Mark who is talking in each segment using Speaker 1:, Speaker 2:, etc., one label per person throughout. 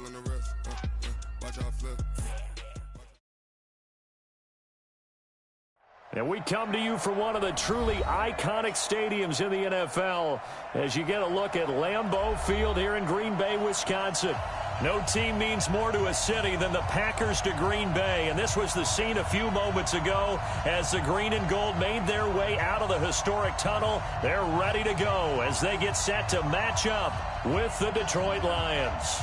Speaker 1: on the wrist. Watch out flip.
Speaker 2: And we come to you from one of the truly iconic stadiums in the NFL as you get a look at Lambeau Field here in Green Bay, Wisconsin. No team means more to a city than the Packers to Green Bay, and this was the scene a few moments ago as the green and gold made their way out of the historic tunnel. They're ready to go as they get set to match up with the Detroit Lions.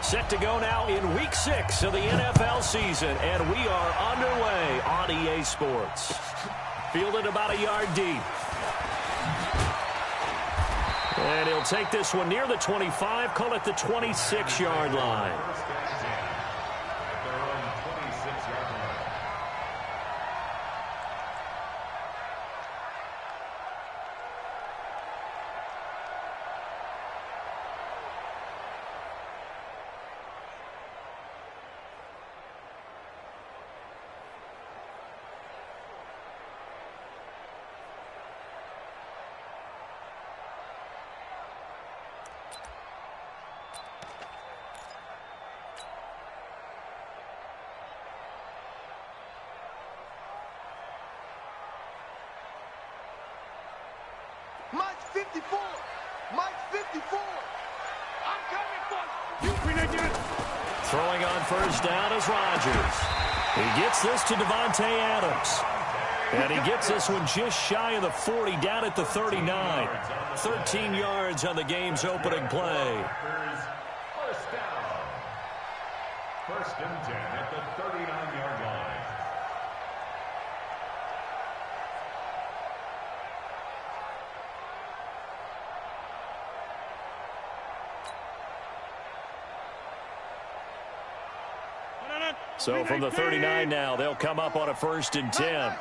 Speaker 2: Set to go now in Week 6 of the NFL season, and we are underway on EA Sports. Fielded about a yard deep. And he'll take this one near the 25, call it the 26-yard line.
Speaker 3: Mike 54. Mike 54. I'm coming for you.
Speaker 2: Throwing on first down is Rodgers. He gets this to Devontae Adams. And he gets this one just shy of the 40, down at the 39. 13 yards on the game's opening play.
Speaker 4: First down. First and 10 at the 39-yard line.
Speaker 2: So from the 39 now, they'll come up on a first and 10.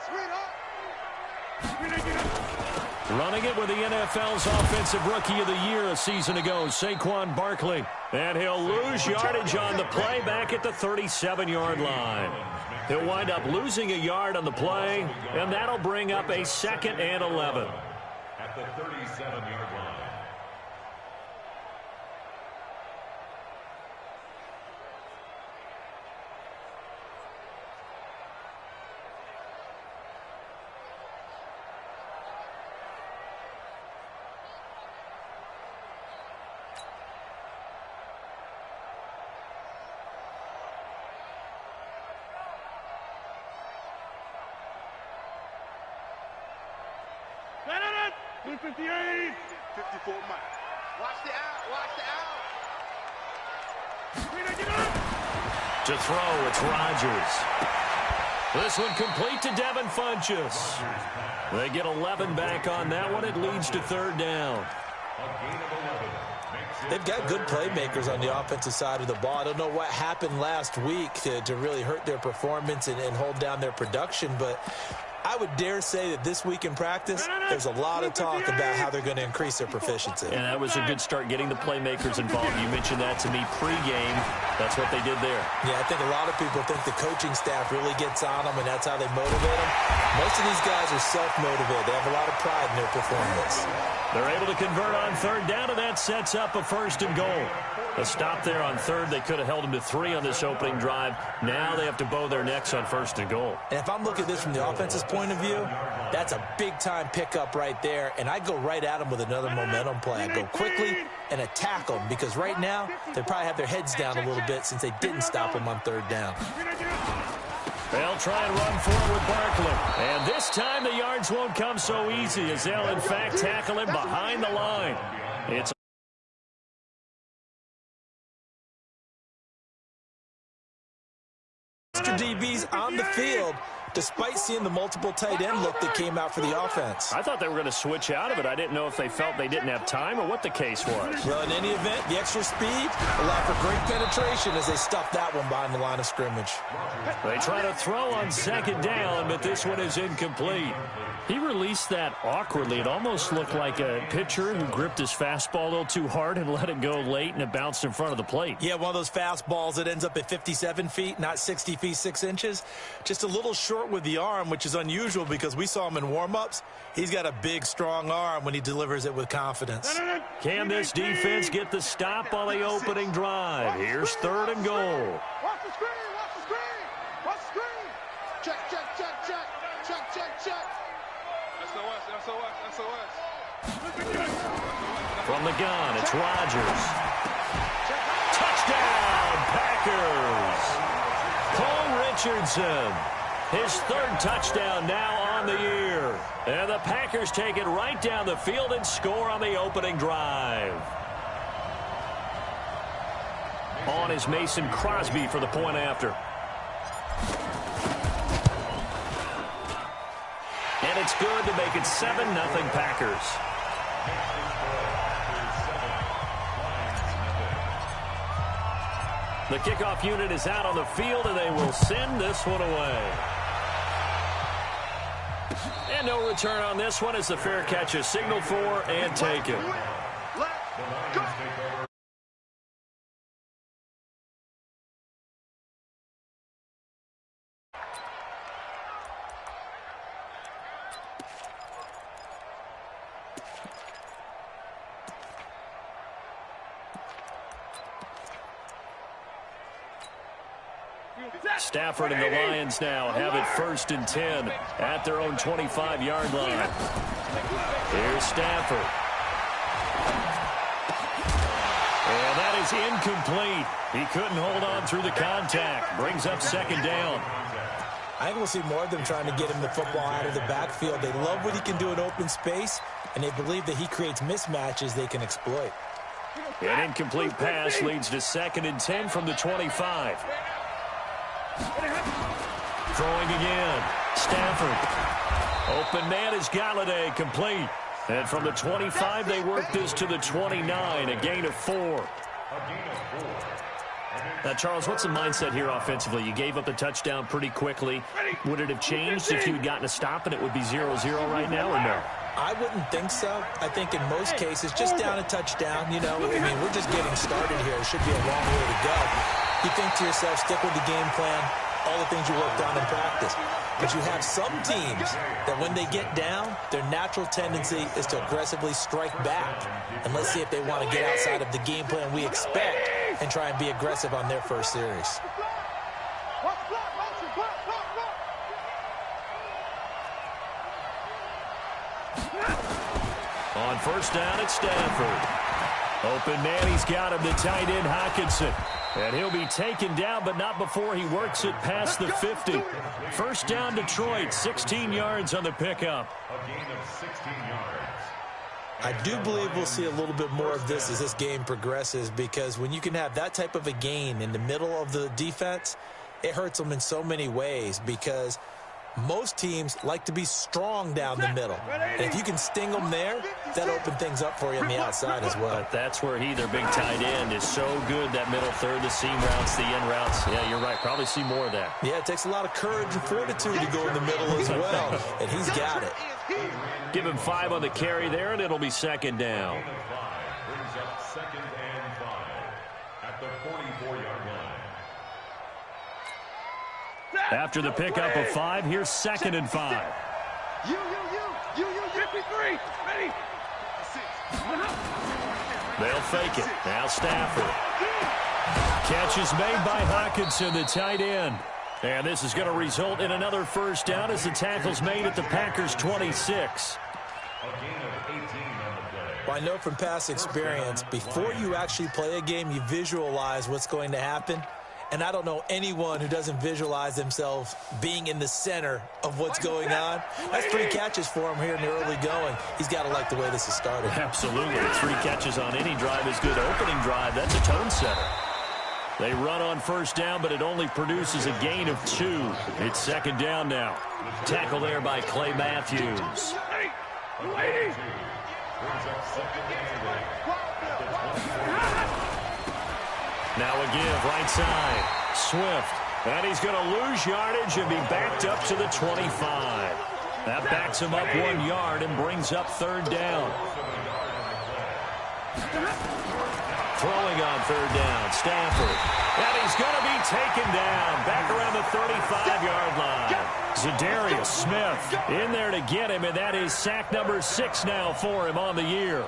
Speaker 2: Running it with the NFL's Offensive Rookie of the Year a season ago, Saquon Barkley. And he'll lose yardage on the play back at the 37-yard line. He'll wind up losing a yard on the play, and that'll bring up a 2nd and 11.
Speaker 4: At the 37-yard line.
Speaker 3: Blue 58. 54 Mike. Watch the out. Watch the out.
Speaker 2: To throw, it's Rodgers. This one complete to Devin Funchess. They get 11 back on that one. It leads to 3rd down.
Speaker 5: They've got good playmakers on the offensive side of the ball. I don't know what happened last week to really hurt their performance and hold down their production, but I would dare say that this week in practice, there's a lot of talk about how they're going to increase their proficiency.
Speaker 2: And that was a good start, getting the playmakers involved. You mentioned that to me pregame. That's what they did there.
Speaker 5: Yeah, I think a lot of people think the coaching staff really gets on them, and that's how they motivate them. Most of these guys are self-motivated. They have a lot of pride in their performance.
Speaker 2: They're able to convert on 3rd down, and that sets up a 1st and goal. A stop there on 3rd. They could have held them to 3 on this opening drive. Now they have to bow their necks on 1st and goal.
Speaker 5: And if I'm looking at this from the offense's point of view, that's a big-time pickup right there, and I go right at them with another momentum play. I go quickly and attack them, because right now they probably have their heads down a little bit since they didn't stop them on 3rd down.
Speaker 2: They'll try and run forward with Barkley. And this time the yards won't come so easy, as they'll, in fact, tackle him behind the line. It's
Speaker 5: extra DBs on the field, despite seeing the multiple tight end look that came out for the offense.
Speaker 2: I thought they were going to switch out of it. I didn't know if they felt they didn't have time or what the case was.
Speaker 5: Well, in any event, the extra speed allowed for great penetration as they stuffed that one behind the line of scrimmage.
Speaker 2: They try to throw on 2nd down, but this one is incomplete. He released that awkwardly. It almost looked like a pitcher who gripped his fastball a little too hard and let it go late, and it bounced in front of the plate.
Speaker 5: Yeah, one of those fastballs that ends up at 57 feet, not 60 feet 6 inches. Just a little short short with the arm, which is unusual because we saw him in warm-ups. He's got a big, strong arm when he delivers it with confidence.
Speaker 2: Can this defense get the stop on the opening drive? Here's 3rd and goal.
Speaker 3: Watch the screen, watch the screen, watch the screen. Check, check, check, check, check, check, check. SOS, SOS, SOS.
Speaker 2: From the gun, it's Rodgers. Touchdown, Packers. Cole Richardson, his 3rd touchdown now on the year. And the Packers take it right down the field and score on the opening drive. On is Mason Crosby for the point after. And it's good to make it 7-0 Packers. The kickoff unit is out on the field, and they will send this one away. And no return on this one as the fair catch is signaled for and taken.
Speaker 3: Let's go.
Speaker 2: Stafford and the Lions now have it 1st and 10 at their own 25-yard line. Here's Stafford. And that is incomplete. He couldn't hold on through the contact. Brings up 2nd down.
Speaker 5: I think we'll see more of them trying to get him the football out of the backfield. They love what he can do in open space, and they believe that he creates mismatches they can exploit.
Speaker 2: An incomplete pass leads to 2nd and 10 from the 25. Throwing again. Stafford. Open man is Galladay, complete. And from the 25, they work this to the 29, a gain of 4. Now, Charles, what's the mindset here offensively? You gave up the touchdown pretty quickly. Would it have changed if you had gotten a stop and it would be 0-0 right now, or no?
Speaker 5: I wouldn't think so. I think in most cases, just down a touchdown, you know, I mean, we're just getting started here. It should be a long way to go. You think to yourself, stick with the game plan, all the things you worked on in practice. But you have some teams that when they get down, their natural tendency is to aggressively strike back. And let's see if they want to get outside of the game plan we expect and try and be aggressive on their first series.
Speaker 2: On 1st down, it's Stafford. Open man, he's got him, the tight end Hockenson. And he'll be taken down, but not before he works it past the 50. 1st down, Detroit, 16 yards on the pickup.
Speaker 4: A gain of 16 yards.
Speaker 5: I do believe we'll see a little bit more of this as this game progresses, because when you can have that type of a gain in the middle of the defense, it hurts them in so many ways, because most teams like to be strong down the middle. And if you can sting them there, that opens things up for you on the outside as well.
Speaker 2: But that's where their big tight end, is so good, that middle third, the seam routes, the in routes. Yeah, you're right. Probably see more of that.
Speaker 5: Yeah, it takes a lot of courage and fortitude to go in the middle as well, and he's got it.
Speaker 2: Give him 5 on the carry there, and it'll be 2nd down.
Speaker 4: Brings up 2nd and 5 at the 44-yard line.
Speaker 2: After the pickup of 5, here's 2nd and 5.
Speaker 3: You, 53, ready.
Speaker 2: They'll fake it. Now Stafford. Catch is made by Hockenson, the tight end. And this is going to result in another 1st down as the tackle's made at the Packers' 26.
Speaker 4: A gain of 18 on the play.
Speaker 5: Well, I know from past experience, before you actually play a game, you visualize what's going to happen. And I don't know anyone who doesn't visualize themselves being in the center of what's going on. That's 3 catches for him here in the early going. He's got to like the way this has started.
Speaker 2: Absolutely. 3 catches on any drive is good. Opening drive, that's a tone setter. They run on 1st down, but it only produces a gain of 2. It's 2nd down now. Tackle there by Clay Matthews. Now a give, right side. Swift. And he's going to lose yardage and be backed up to the 25. That backs him up 1 yard and brings up 3rd down. throwing on third down. Stafford. And he's going to be taken down back around the 35-yard line. Zadarius Smith in there to get him, and that is sack number 6 now for him on the year.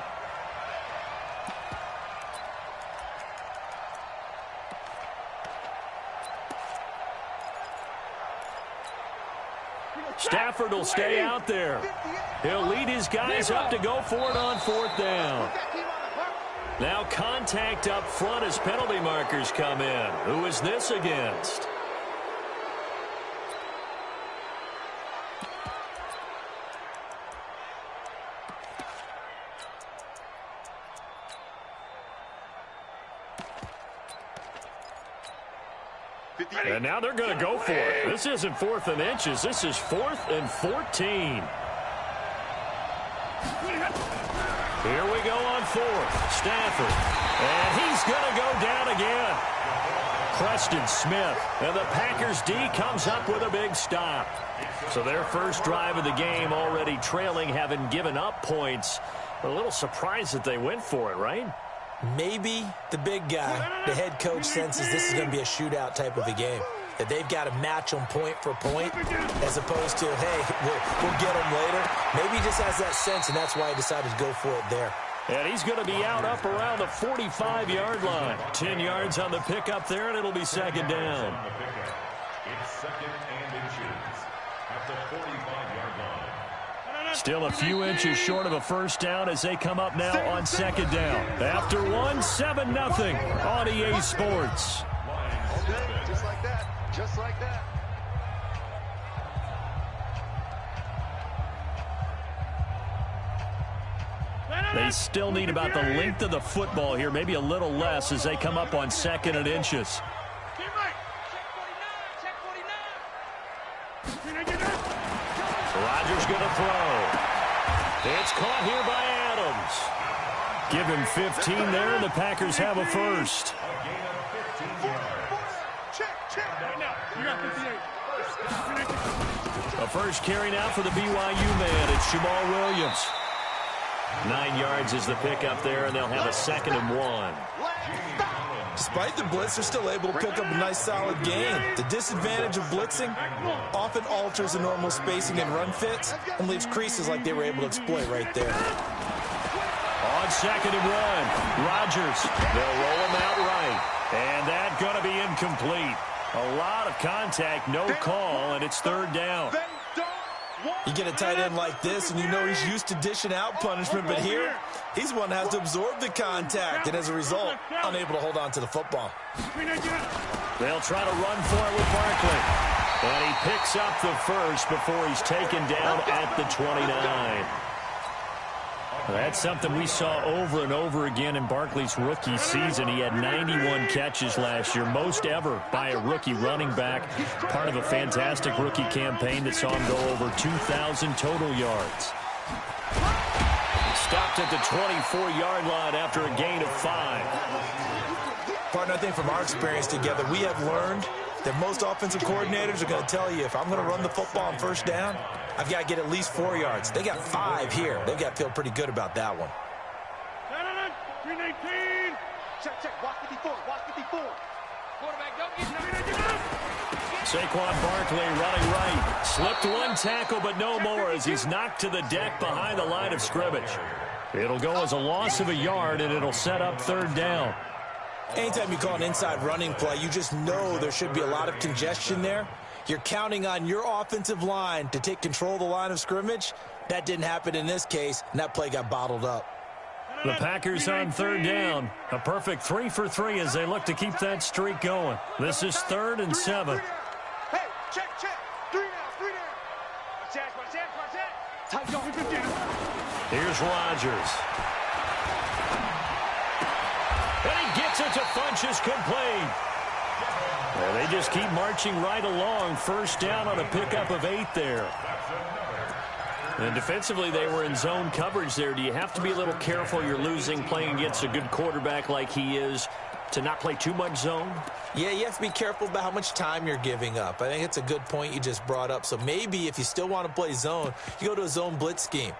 Speaker 2: Stafford will stay out there. He'll lead his guys up to go for it on fourth down. Now contact up front as penalty markers come in. Who is this against? And now they're going to go for it. This isn't 4th and inches. This is 4th and 14. Here we go on 4th. Stafford. And he's going to go down again. Preston Smith. And the Packers D comes up with a big stop. So their first drive of the game already trailing, having given up points. A little surprised that they went for it, right?
Speaker 5: Maybe the big guy, the head coach, senses this is going to be a shootout type of a game. That they've got to match them point for point as opposed to, hey, we'll get them later. Maybe he just has that sense, and that's why he decided to go for it there.
Speaker 2: And he's going to be out up around the 45-yard line. 10 yards on the pickup there, and it'll be second down.
Speaker 4: It's second and inches at the 45-yard line.
Speaker 2: Still a few inches short of a first down as they come up now on second down. After one, 7-0 on EA Sports.
Speaker 3: Just like that. Just like that.
Speaker 2: They still need about the length of the football here, maybe a little less as they come up on second and inches. Rodgers going to throw. It's caught here by Adams. Give him 15 there, and the Packers have a first. A first carry now for the BYU man. It's Jamal Williams. 9 yards is the pickup there, and they'll have a second and 1.
Speaker 5: Despite the blitz, they're still able to pick up a nice, solid gain. The disadvantage of blitzing often alters the normal spacing and run fits and leaves creases like they were able to exploit right there.
Speaker 2: On second and 1, Rodgers. They'll roll him out right. And that's going to be incomplete. A lot of contact, no call, and it's third down.
Speaker 5: You get a tight end like this, and you know he's used to dishing out punishment, but here, he's one that has to absorb the contact, and as a result, unable to hold on to the football.
Speaker 2: They'll try to run for it with Barkley. And he picks up the first before he's taken down at the 29. That's something we saw over and over again in Barkley's rookie season. He had 91 catches last year, most ever by a rookie running back. Part of a fantastic rookie campaign that saw him go over 2,000 total yards. Stopped at the 24-yard line after a gain of 5.
Speaker 5: Partner, I think from our experience together, we have learned that most offensive coordinators are going to tell you, if I'm going to run the football on first down, I've got to get at least 4 yards. They got 5 here. They've got to feel pretty good about that one.
Speaker 3: 319. Check, watch 54, watch 54. Quarterback, don't get
Speaker 2: Saquon Barkley running right. Slipped one tackle, but no more as he's knocked to the deck behind the line of scrimmage. It'll go as a loss of a yard, and it'll set up third down.
Speaker 5: Anytime you call an inside running play, you just know there should be a lot of congestion there. You're counting on your offensive line to take control of the line of scrimmage. That didn't happen in this case, and that play got bottled up.
Speaker 2: The Packers on third down. A perfect 3 for 3 as they look to keep that streak going. This is 3rd and 7.
Speaker 3: Hey, check. 3 down. Watch that.
Speaker 2: Here's Rodgers. And he gets it to Funchess complete. Well, they just keep marching right along. First down on a pickup of 8 there. And defensively, they were in zone coverage there. Do you have to be a little careful? You're losing playing against a good quarterback like he is to not play too much zone?
Speaker 5: Yeah, you have to be careful about how much time you're giving up. I think it's a good point you just brought up. So maybe if you still want to play zone, you go to a zone blitz scheme.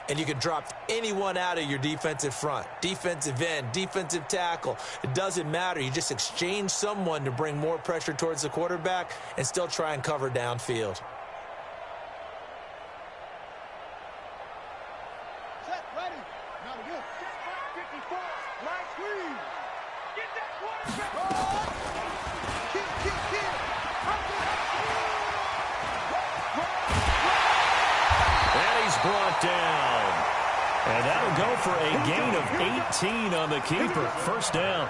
Speaker 5: and you can drop anyone out of your defensive front. Defensive end, defensive tackle. It doesn't matter. You just exchange someone to bring more pressure towards the quarterback and still try and cover downfield.
Speaker 3: Set, ready. Now to good. 54, line squeeze. Get that quarterback. Kill.
Speaker 2: And he's brought down. And that'll go for a gain of 18 on the keeper. First down.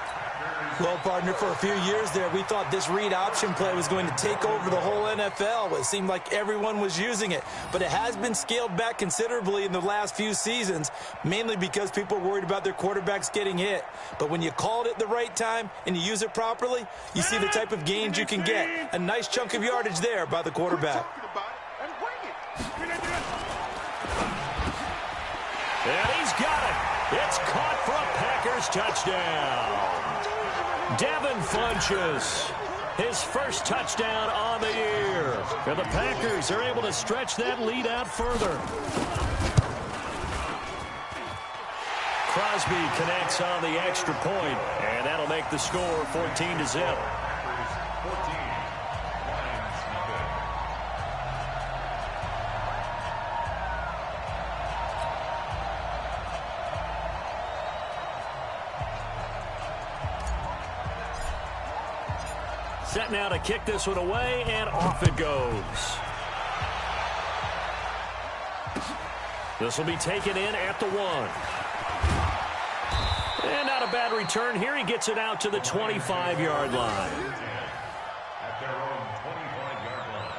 Speaker 5: Well, partner, for a few years there, we thought this read option play was going to take over the whole NFL. It seemed like everyone was using it. But it has been scaled back considerably in the last few seasons, mainly because people are worried about their quarterbacks getting hit. But when you call it at the right time and you use it properly, you see the type of gains you can get. A nice chunk of yardage there by the quarterback.
Speaker 2: And he's got it. It's caught for a Packers touchdown. Devin Funchess, his first touchdown on the year. And the Packers are able to stretch that lead out further. Crosby connects on the extra point, and that'll make the score 14-0. Set now to kick this one away, and off it goes. This will be taken in at the 1. And not a bad return here. He gets it out to the 25-yard line.
Speaker 4: At their own 25-yard line.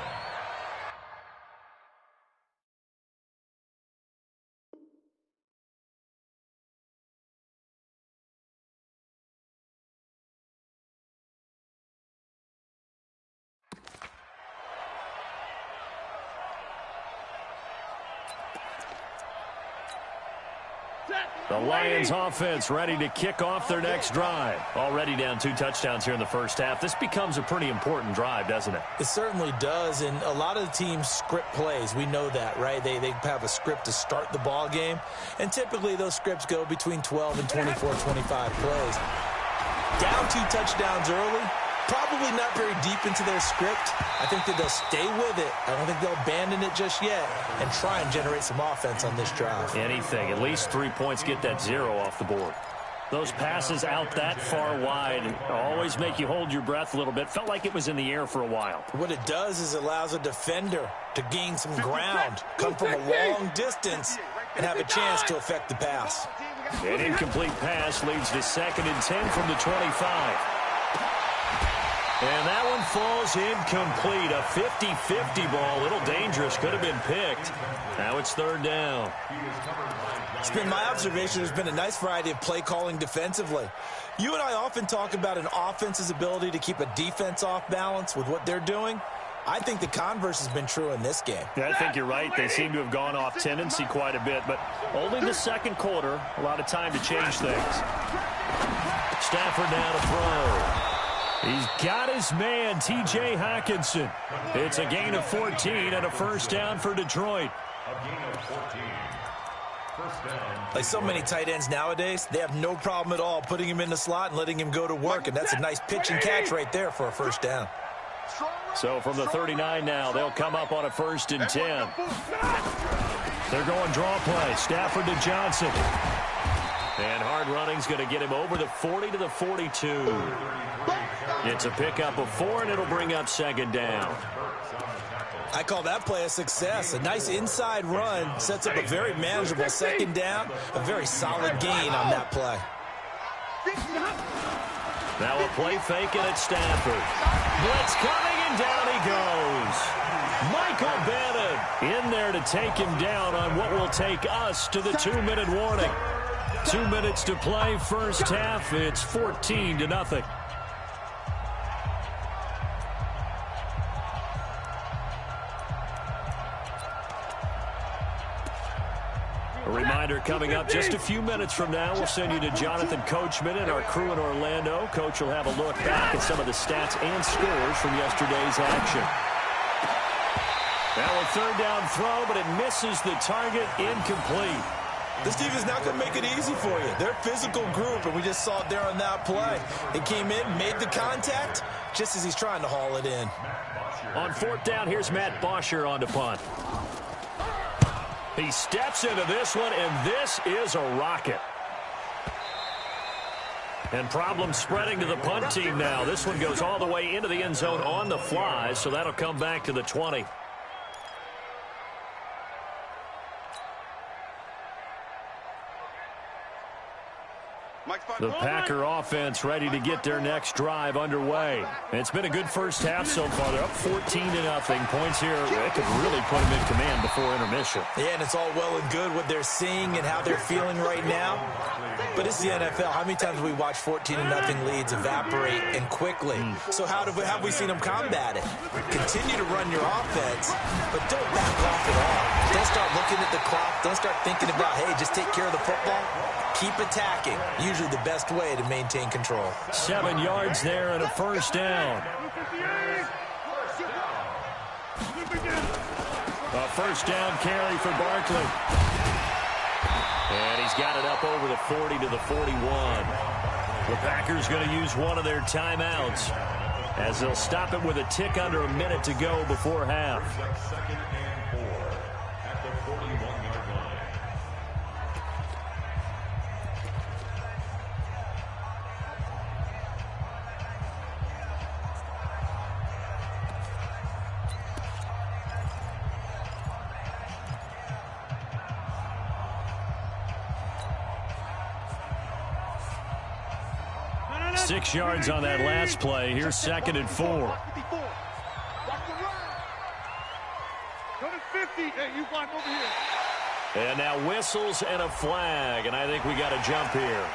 Speaker 2: The Lions offense ready to kick off their next drive. Already down 2 touchdowns here in the first half. This becomes a pretty important drive, doesn't it?
Speaker 5: It certainly does, and a lot of the teams script plays. We know that, right? They have a script to start the ball game, and typically those scripts go between 12 and 24, 25 plays. Down 2 touchdowns early, probably not very deep into their script. I think that they'll stay with it. I don't think they'll abandon it just yet and try and generate some offense on this drive.
Speaker 2: Anything. At least 3 points, get that 0 off the board. Those passes out that far wide always make you hold your breath a little bit. Felt like it was in the air for a while.
Speaker 5: What it does is it allows a defender to gain some ground, come from a long distance, and have a chance to affect the pass.
Speaker 2: An incomplete pass leads to 2nd and 10 from the 25. And that one falls incomplete. A 50-50 ball. A little dangerous. Could have been picked. Now it's 3rd down.
Speaker 5: It's been my observation there's been a nice variety of play calling defensively. You and I often talk about an offense's ability to keep a defense off balance with what they're doing. I think the converse has been true in this game.
Speaker 2: Yeah, I think you're right. They seem to have gone off tendency quite a bit, but only the 2nd quarter. A lot of time to change things. Stafford now to throw. He's got his man, T.J. Hockenson. It's a gain of 14 and a first down for Detroit.
Speaker 4: A gain of 14. First down.
Speaker 5: Like so many tight ends nowadays, they have no problem at all putting him in the slot and letting him go to work, and that's a nice pitch and catch right there for a first down.
Speaker 2: So from the 39 now, they'll come up on a 1st and 10. They're going draw play. Stafford to Johnson. And hard running's going to get him over the 40 to the 42. It's a pickup of 4, and it'll bring up 2nd down.
Speaker 5: I call that play a success. A nice inside run sets up a very manageable 2nd down. A very solid gain on that play.
Speaker 2: Now a play fake, and it's Stafford. Blitz coming, and down he goes. Michael Bannon in there to take him down on what will take us to the 2-minute warning. 2 minutes to play, first half. It's 14-0. A reminder coming up just a few minutes from now, we'll send you to Jonathan Coachman and our crew in Orlando. Coach will have a look back at some of the stats and scores from yesterday's action. Now a third down throw, but it misses the target, incomplete.
Speaker 5: This defense not going to make it easy for you. They're a physical group, and we just saw it there on that play. It came in, made the contact, just as he's trying to haul it in.
Speaker 2: On fourth down, here's Matt Bosher on to punt. He steps into this one, and this is a rocket. And problems spreading to the punt team now. This one goes all the way into the end zone on the fly, so that'll come back to the 20. The Packer offense ready to get their next drive underway. And it's been a good first half so far. They're up 14-0. Points here that could really put them in command before intermission.
Speaker 5: Yeah, and it's all well and good what they're seeing and how they're feeling right now. But it's the NFL. How many times have we watched 14-0 leads evaporate and quickly? So how have we seen them combat it? Continue to run your offense, but don't back off at all. Don't start looking at the clock. Don't start thinking about, hey, just take care of the football. Keep attacking. Usually the best way to maintain control.
Speaker 2: 7 yards there and a first down. A first down carry for Barkley. And he's got it up over the 40 to the 41. The Packers going to use one of their timeouts as they'll stop it with a tick under a minute to go before half.
Speaker 4: Second and 4 at the 41-yard line.
Speaker 2: 6 yards on that last play. Here's second and 4.
Speaker 3: Watch the run. Go to 50. Hey, you block over here.
Speaker 2: And now whistles and a flag, and I think we got a jump here.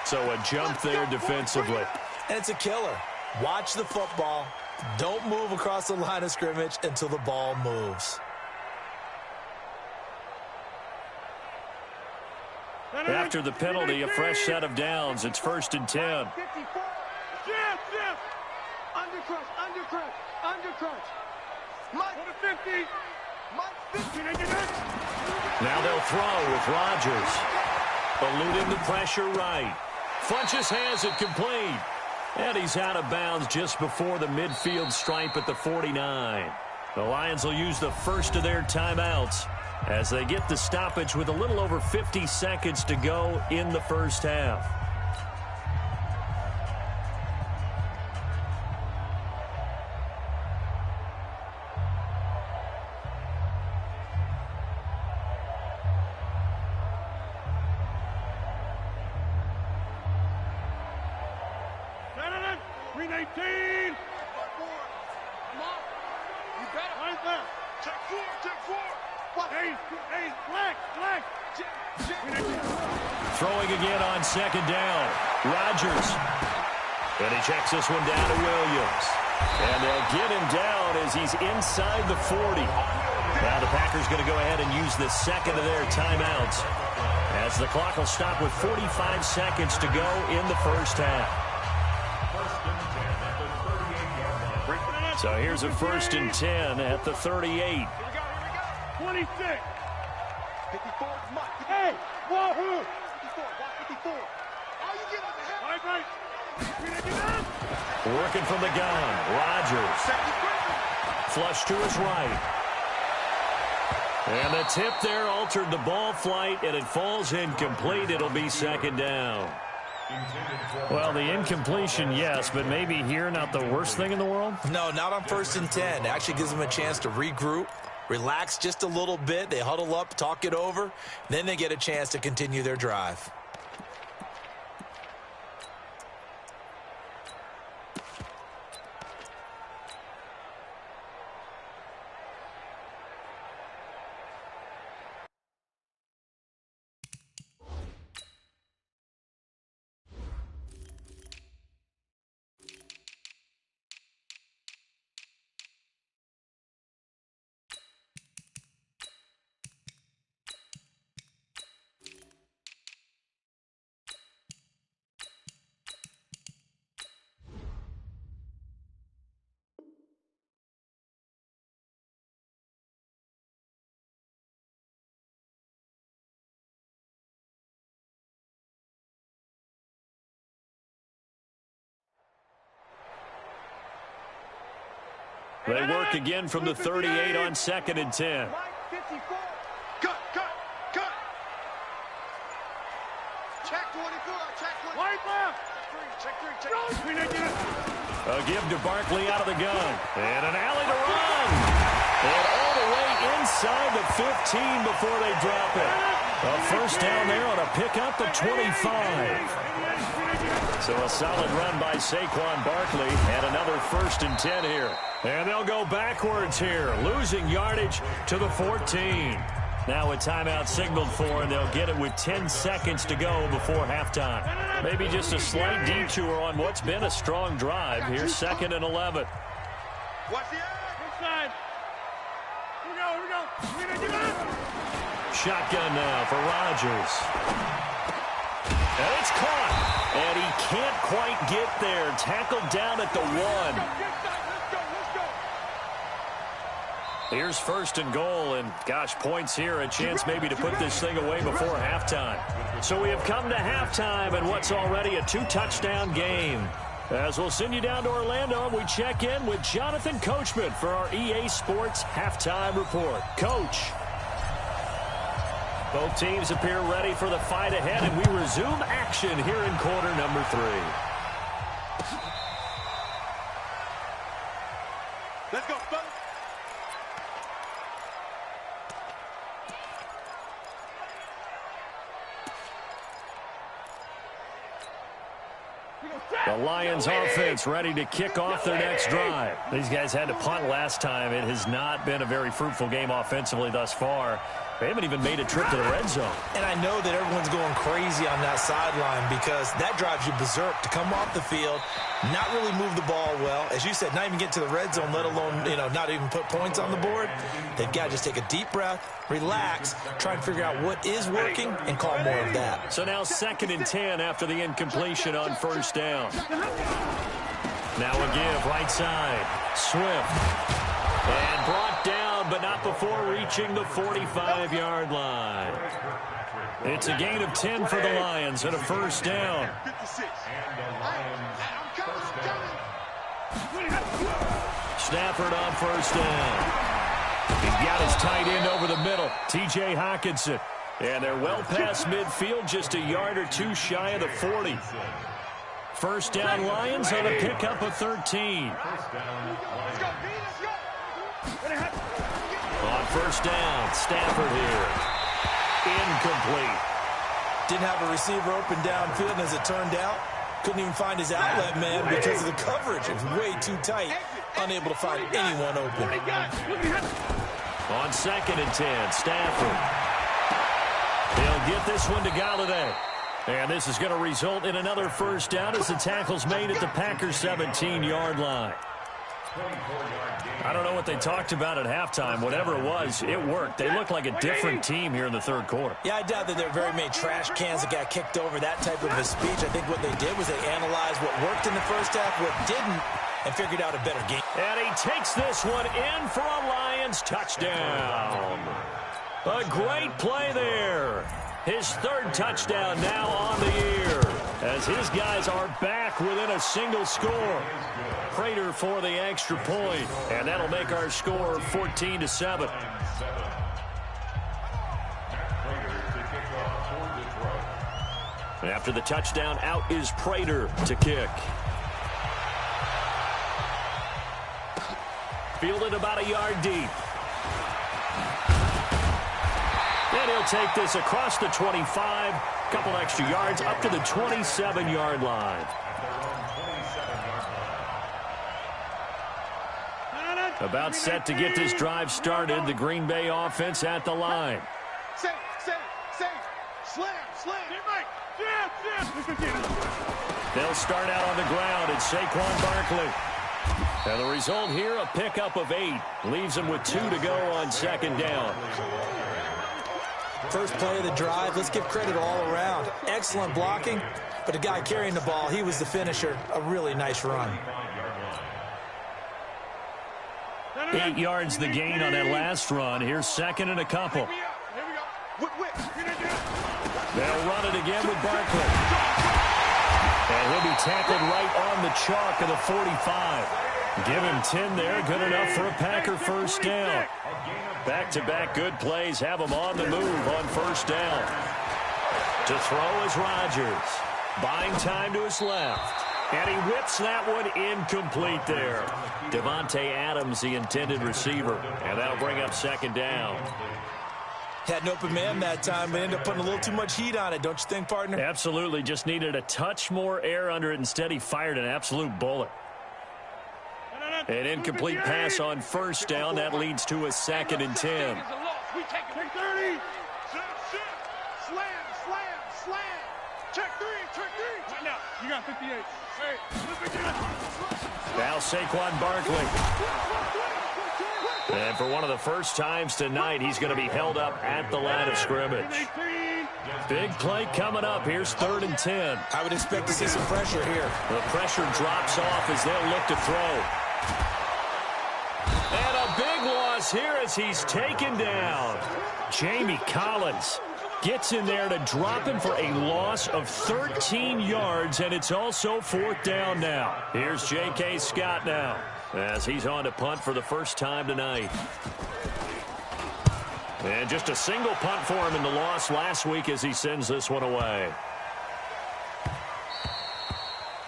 Speaker 2: So a jump there defensively.
Speaker 5: And it's a killer. Watch the football. Don't move across the line of scrimmage until the ball moves.
Speaker 2: After the penalty, a fresh set of downs. It's first and 10.
Speaker 3: 54. Undercrunch. Mike. Go to 50. Mike 50.
Speaker 2: Now they'll throw with Rodgers. Eluding the pressure right. Funches has it complete. And he's out of bounds just before the midfield stripe at the 49. The Lions will use the first of their timeouts as they get the stoppage with a little over 50 seconds to go in the first half. Throwing again on second down. Rodgers. And he checks this one down to Williams. And they'll get him down as he's inside the 40. Now the Packers going to go ahead and use the second of their timeouts as the clock will stop with 45 seconds to go in the first half. So here's a first and 10 at the 38.
Speaker 3: 26. 54. Hey, wahoo! 54. All you get is a head. Right.
Speaker 2: Working from the gun. Rodgers. Flush to his right. And the tip there altered the ball flight, and it falls incomplete. It'll be second down. Well, the incompletion, yes, but maybe here not the worst thing in the world?
Speaker 5: No, not on first and 10. It actually gives them a chance to regroup, relax just a little bit. They huddle up, talk it over. Then they get a chance to continue their drive.
Speaker 2: They work again from the 38 on 2nd and 10.
Speaker 3: Cut. Check 24. Check 24. White left. Check 3.
Speaker 2: A give to Barkley out of the gun. And an alley to run. And all the way inside the 15 before they drop it. A first down there on a pickup of 25. So a solid run by Saquon Barkley and another 1st and 10 here. And they'll go backwards here, losing yardage to the 14. Now a timeout signaled for, and they'll get it with 10 seconds to go before halftime. Maybe just a slight detour on what's been a strong drive. Here's 2nd and 11.
Speaker 3: Watch the inside. Here we go.
Speaker 2: Shotgun now for Rodgers. And it's caught. And he can't quite get there. Tackled down at the 1. Here's 1st and goal, and gosh, points here, a chance maybe to put this thing away before halftime. So we have come to halftime and what's already a 2-touchdown game. As we'll send you down to Orlando, and we check in with Jonathan Coachman for our EA Sports Halftime Report. Coach. Both teams appear ready for the fight ahead, and we resume action here in quarter number 3.
Speaker 3: Let's go, fellas.
Speaker 2: The Lions offense ready to kick off their next drive. These guys had to punt last time. It has not been a very fruitful game offensively thus far. They haven't even made a trip to the red zone.
Speaker 5: And I know that everyone's going crazy on that sideline because that drives you berserk to come off the field, not really move the ball well. As you said, not even get to the red zone, let alone, not even put points on the board. They've got to just take a deep breath, relax, try and figure out what is working, and call more of that.
Speaker 2: So now 2nd and 10 after the incompletion on 1st down. Now a give, right side. Swift. And brought down, but not before reaching the 45-yard line. It's a gain of 10 for the Lions and a 1st down. Stafford on 1st down. He's got his tight end over the middle, T.J. Hockenson. And they're well past midfield, just a yard or 2 shy of the 40. 1st down Lions on a pickup of 13. On 1st down, Stafford here. Incomplete.
Speaker 5: Didn't have a receiver open downfield, and as it turned out, couldn't even find his outlet man because of the coverage. It was way too tight, unable to find anyone open.
Speaker 2: On 2nd and 10, Stafford. He'll get this one to Galladay. And this is going to result in another 1st down as the tackle's made at the Packers' 17-yard line. I don't know what they talked about at halftime. Whatever it was, it worked. They look like a different team here in the 3rd quarter.
Speaker 5: Yeah, I doubt that there are very many trash cans that got kicked over, that type of a speech. I think what they did was they analyzed what worked in the 1st half, what didn't, and figured out a better game.
Speaker 2: And he takes this one in for a Lions touchdown. A great play there. His 3rd touchdown now on the year as his guys are back within a single score. Prater for the extra point, and that'll make our score 14-7. After the touchdown, out is Prater to kick. Fielded about a yard deep. And he'll take this across the 25, couple extra yards up to the 27-yard line. About set to get this drive started. The Green Bay offense at the line.
Speaker 3: Slam.
Speaker 2: They'll start out on the ground. It's Saquon Barkley. And the result here, a pickup of 8. Leaves him with 2 to go on 2nd down.
Speaker 5: First play of the drive, let's give credit all around. Excellent blocking, but the guy carrying the ball, he was the finisher. A really nice run.
Speaker 2: 8 yards the gain on that last run. Here's 2nd and a couple. They'll run it again with Barkley. And he'll be tackled right on the chalk of the 45. Give him 10 there. Good enough for a Packer first down. Back-to-back good plays have him on the move on first down. To throw is Rodgers. Buying time to his left. And he whips that one incomplete there. Devontae Adams, the intended receiver. And that'll bring up second down.
Speaker 5: Had an open man that time, but ended up putting a little too much heat on it, don't you think, partner?
Speaker 2: Absolutely. Just needed a touch more air under it. Instead, he fired an absolute bullet. An incomplete pass on first down. That leads to a 2nd and 10.
Speaker 3: We take 30. Slam. Check three. Right now, you got 58.
Speaker 2: Now Saquon Barkley. And for one of the first times tonight, he's going to be held up at the line of scrimmage. Big play coming up. Here's 3rd and 10.
Speaker 5: I would expect to see some pressure here.
Speaker 2: The pressure drops off as they'll look to throw. And a big loss here as he's taken down. Jamie Collins gets in there to drop him for a loss of 13 yards, and it's also 4th down now. Here's J.K. Scott now as he's on to punt for the first time tonight. And just a single punt for him in the loss last week as he sends this one away.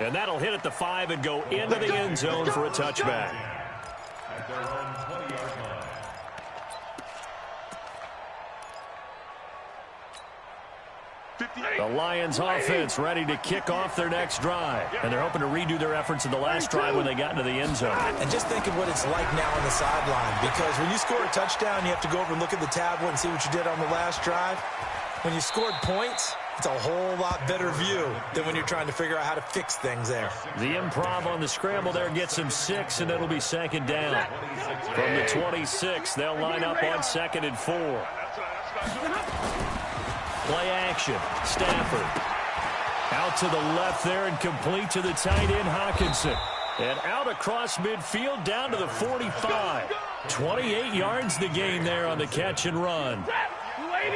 Speaker 2: And that'll hit at the 5 and go into the end zone for a touchback.
Speaker 4: At their own 20-yard line.
Speaker 2: The Lions offense ready to kick off their next drive. And they're hoping to redo their efforts in the last drive when they got into the end zone.
Speaker 5: And just thinking what it's like now on the sideline, because when you score a touchdown, you have to go over and look at the tablet and see what you did on the last drive. When you scored points, it's a whole lot better view than when you're trying to figure out how to fix things there.
Speaker 2: The improv on the scramble there gets him 6, and it'll be 2nd down. From the 26, they'll line up on 2nd and 4. Play action. Stafford. Out to the left there and complete to the tight end, Hawkinson. And out across midfield down to the 45. 28 yards the gain there on the catch and run.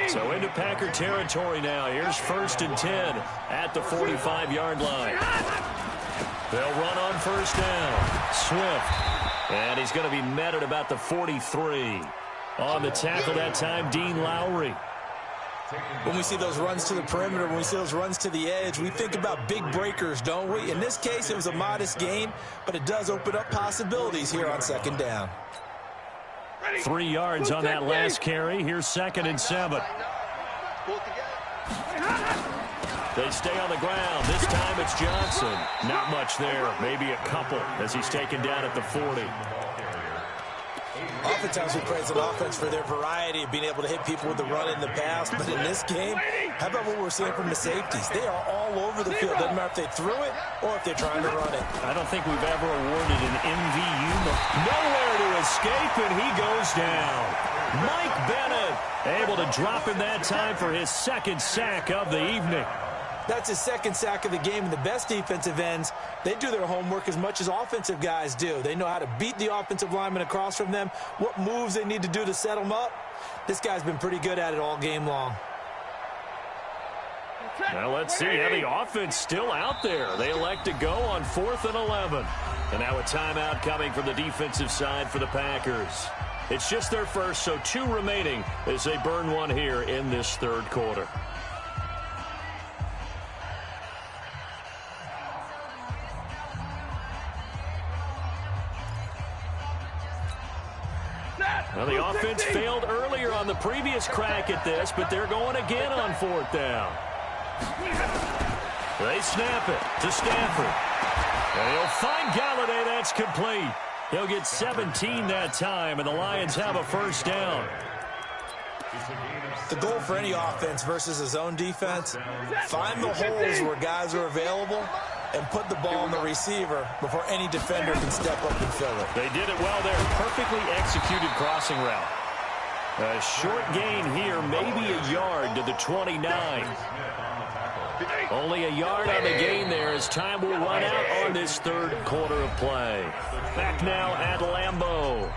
Speaker 2: So into Packer territory now. Here's 1st and 10 at the 45-yard line. They'll run on first down. Swift. And he's going to be met at about the 43. On the tackle that time, Dean Lowry.
Speaker 5: When we see those runs to the perimeter, when we see those runs to the edge, we think about big breakers, don't we? In this case, it was a modest gain, but it does open up possibilities here on 2nd down.
Speaker 2: 3 yards on that last carry. Here's 2nd and 7. They stay on the ground. This time it's Johnson. Not much there. Maybe a couple as he's taken down at the 40.
Speaker 5: Oftentimes we praise an offense for their variety of being able to hit people with the run in the past, but in this game, how about what we're seeing from the safeties? They are all over the field. Doesn't matter if they threw it or if they're trying to run it.
Speaker 2: I don't think we've ever awarded an MVU. Nowhere to escape, and he goes down. Mike Bennett able to drop him that time for his 2nd sack of the evening.
Speaker 5: That's his 2nd sack of the game, and the best defensive ends, they do their homework as much as offensive guys do. They know how to beat the offensive lineman across from them, what moves they need to do to set them up. This guy's been pretty good at it all game long.
Speaker 2: Now let's see how the offense still out there. They elect to go on 4th and 11. And now a timeout coming from the defensive side for the Packers. It's just their first, so 2 remaining as they burn one here in this 3rd quarter. Well, the offense failed earlier on the previous crack at this, but they're going again on 4th down. They snap it to Stafford. And he'll find Galladay. That's complete. He'll get 17 that time, and the Lions have a first down.
Speaker 5: The goal for any offense versus a zone defense, find the holes where guys are available and put the ball on the receiver before any defender can step up and fill it.
Speaker 2: They did it well there. Perfectly executed crossing route. A short gain here, maybe a yard to the 29. Only a yard on the gain there as time will run out on this 3rd quarter of play. Back now at Lambeau.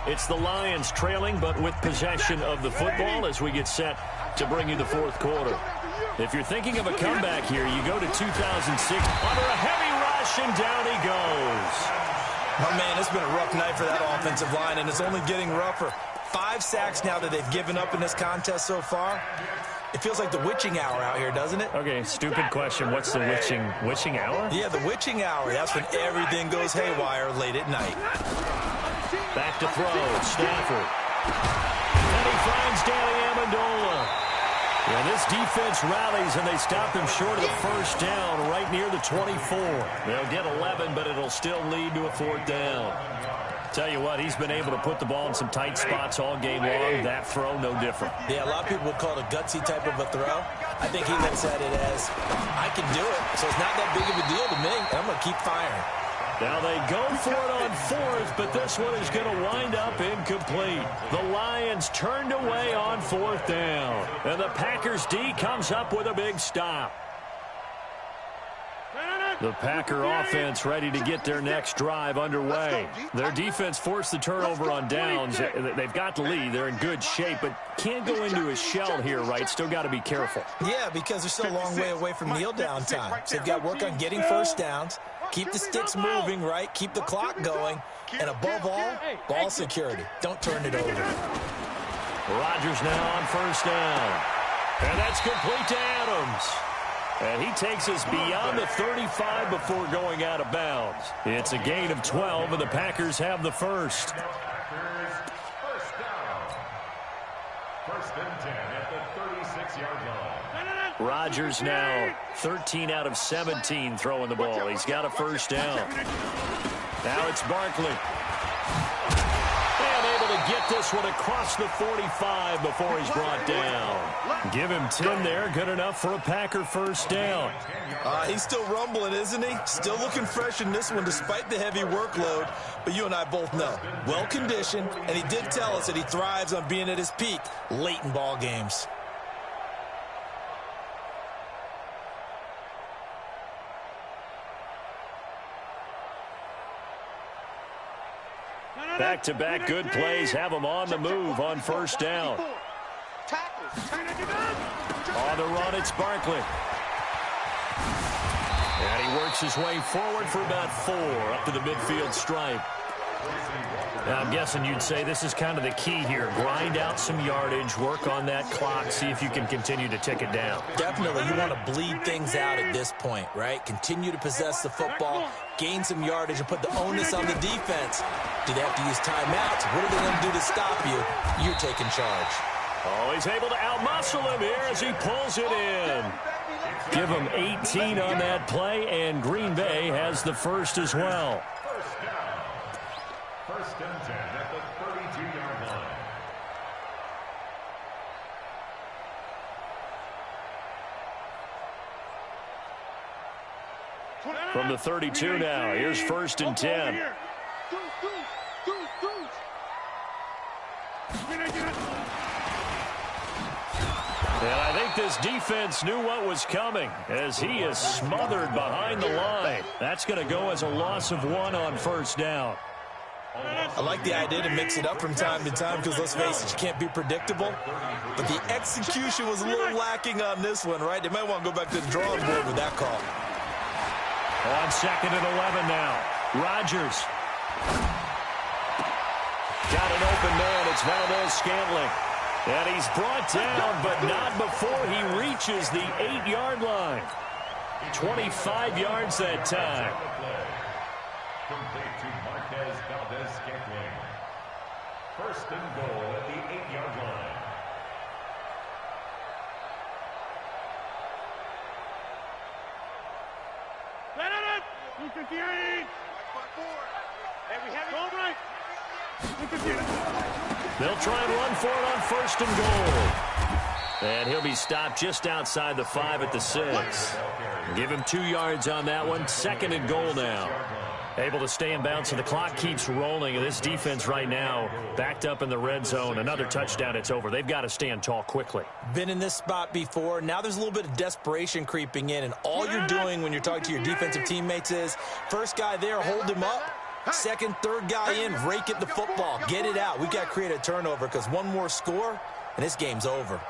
Speaker 2: It's the Lions trailing, but with possession of the football as we get set to bring you the 4th quarter. If you're thinking of a comeback here, you go to 2006 under a heavy rush, and down he goes.
Speaker 5: Oh, man, it's been a rough night for that offensive line, and it's only getting rougher. 5 sacks now that they've given up in this contest so far. It feels like the witching hour out here, doesn't it?
Speaker 2: Okay, stupid question. What's the witching hour?
Speaker 5: Yeah, the witching hour. That's when everything goes haywire late at night.
Speaker 2: Back to throw. Stafford. And he finds Danny Amendola. And this defense rallies, and they stop him short of the first down right near the 24. They'll get 11, but it'll still lead to a 4th down. Tell you what, he's been able to put the ball in some tight spots all game long. That throw, no different.
Speaker 5: Yeah, a lot of people would call it a gutsy type of a throw. I think he looks at it as, I can do it, so it's not that big of a deal to me. I'm going to keep firing.
Speaker 2: Now they go for it on 4th, but this one is going to wind up incomplete. The Lions turned away on 4th down. And the Packers D comes up with a big stop. The Packer offense ready to get their next drive underway. Their defense forced the turnover on downs. They've got the lead. They're in good shape, but can't go into a shell here, right? Still got to be careful.
Speaker 5: Yeah, because they're still a long way away from kneel down time. So they've got to work on getting first downs, keep the sticks moving, right? Keep the clock going, and above all, ball security. Don't turn it over.
Speaker 2: Rodgers now on first down. And that's complete to Adams. And he takes us beyond the 35 before going out of bounds. It's a gain of 12, and the Packers have the first.
Speaker 4: First down. 1st and 10 at the 36-yard line.
Speaker 2: Rodgers now 13 out of 17 throwing the ball. He's got a first down. Now it's Barkley. And able to get this one across the 45 before he's brought down. Give him 10 there. Good enough for a Packer first down.
Speaker 5: He's still rumbling, isn't he? Still looking fresh in this one despite the heavy workload. But you and I both know, well-conditioned, and he did tell us that he thrives on being at his peak late in ball games.
Speaker 2: Back-to-back good plays have him on the move on first down. On the run, it's Barkley. And he works his way forward for about 4 up to the midfield stripe. Now, I'm guessing you'd say this is kind of the key here. Grind out some yardage, work on that clock, see if you can continue to tick it down.
Speaker 5: Definitely. You want to bleed things out at this point, right? Continue to possess the football, gain some yardage, and put the onus on the defense. Do they have to use timeouts? What are they going to do to stop you? You're taking charge.
Speaker 2: Oh, he's able to outmuscle him here as he pulls it in. Give him 18 on that play, and Green Bay has the first as well.
Speaker 4: First down. 1st and 10 at the 32-yard line.
Speaker 2: From the 32 now, here's 1st and 10. And I think this defense knew what was coming as he is smothered behind the line. That's going to go as a loss of 1 on first down.
Speaker 5: I like the idea to mix it up from time to time because, let's face it, you can't be predictable. But the execution was a little lacking on this one, right? They might want to go back to the drawing board with that call.
Speaker 2: On 2nd and 11 now. Rodgers. Got an open man. It's Valdez-Scantling. And he's brought down, but not before he reaches the 8-yard line. 25 yards that time.
Speaker 4: Complete to Marquez Valdez-Scantling. 1st and goal at the 8-yard line.
Speaker 3: Let it! 258! And we have it all right.
Speaker 2: They'll try and run for it on 1st and goal. And he'll be stopped just outside the 5 at the 6. Give him 2 yards on that one. 2nd and goal now. Able to stay in bounds, so the clock keeps rolling. And this defense right now backed up in the red zone. Another touchdown, it's over. They've got to stand tall quickly.
Speaker 5: Been in this spot before. Now there's a little bit of desperation creeping in. And all you're doing when you're talking to your defensive teammates is, first guy there, hold him up. 2nd, 3rd guy in, rake at the football. Get it out. We've got to create a turnover because one more score, and this game's over.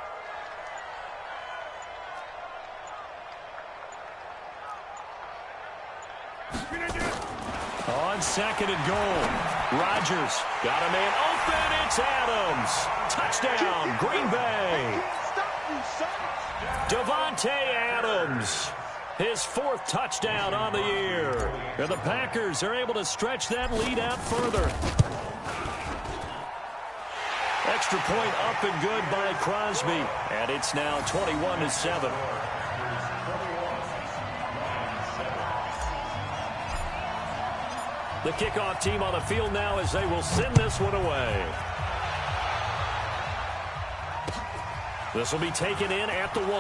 Speaker 2: On 2nd and goal. Rodgers got a man open. It's Adams. Touchdown, Green Bay. Davante Adams, his 4th touchdown on the year. And the Packers are able to stretch that lead out further. Extra point up and good by Crosby. And it's now 21-7. The kickoff team on the field now as they will send this one away. This will be taken in at the 1.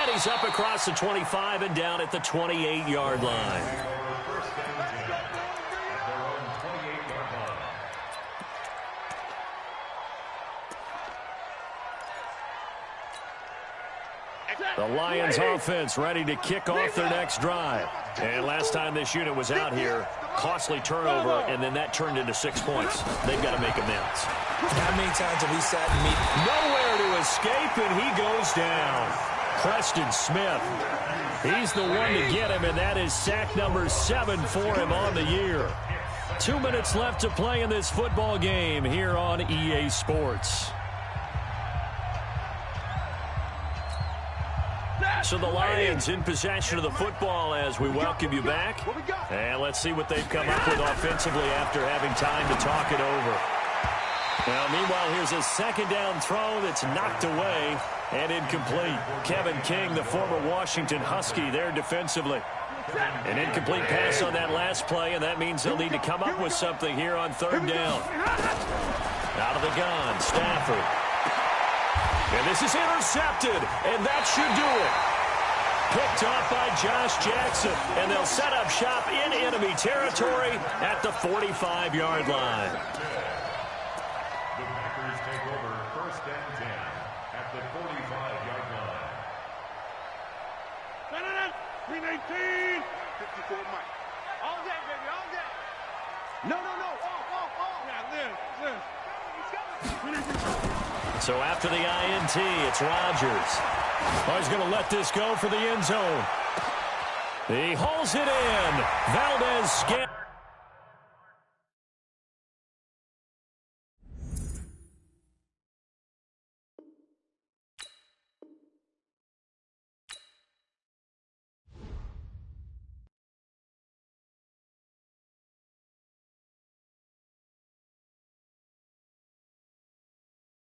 Speaker 2: And he's up across the 25 and down at the 28-yard line. The Lions offense ready to kick off their next drive. And last time this unit was out here, costly turnover, and then that turned into 6 points. They've got to make amends.
Speaker 5: How many times have we sat in meetings?
Speaker 2: Nowhere to escape, and he goes down. Preston Smith. He's the one to get him, and that is sack number 7 for him on the year. 2 minutes left to play in this football game here on EA Sports. So the Lions in possession of the football as we welcome you back. And let's see what they've come up with offensively after having time to talk it over. Now, meanwhile, here's a 2nd down throw that's knocked away and incomplete. Kevin King, the former Washington Husky, there defensively. An incomplete pass on that last play, and that means they'll need to come up with something here on 3rd down. Out of the gun, Stafford. And this is intercepted, and that should do it. Picked off by Josh Jackson, and they'll set up shop in enemy territory at the 45-yard line.
Speaker 4: The Packers take over 1st and 10 at the 45-yard line.
Speaker 3: 319. 54 Mike. All day, baby, all day. No. Yeah,
Speaker 2: So after the INT, it's Rodgers. Oh, he's going to let this go for the end zone. He hauls it in. Valdez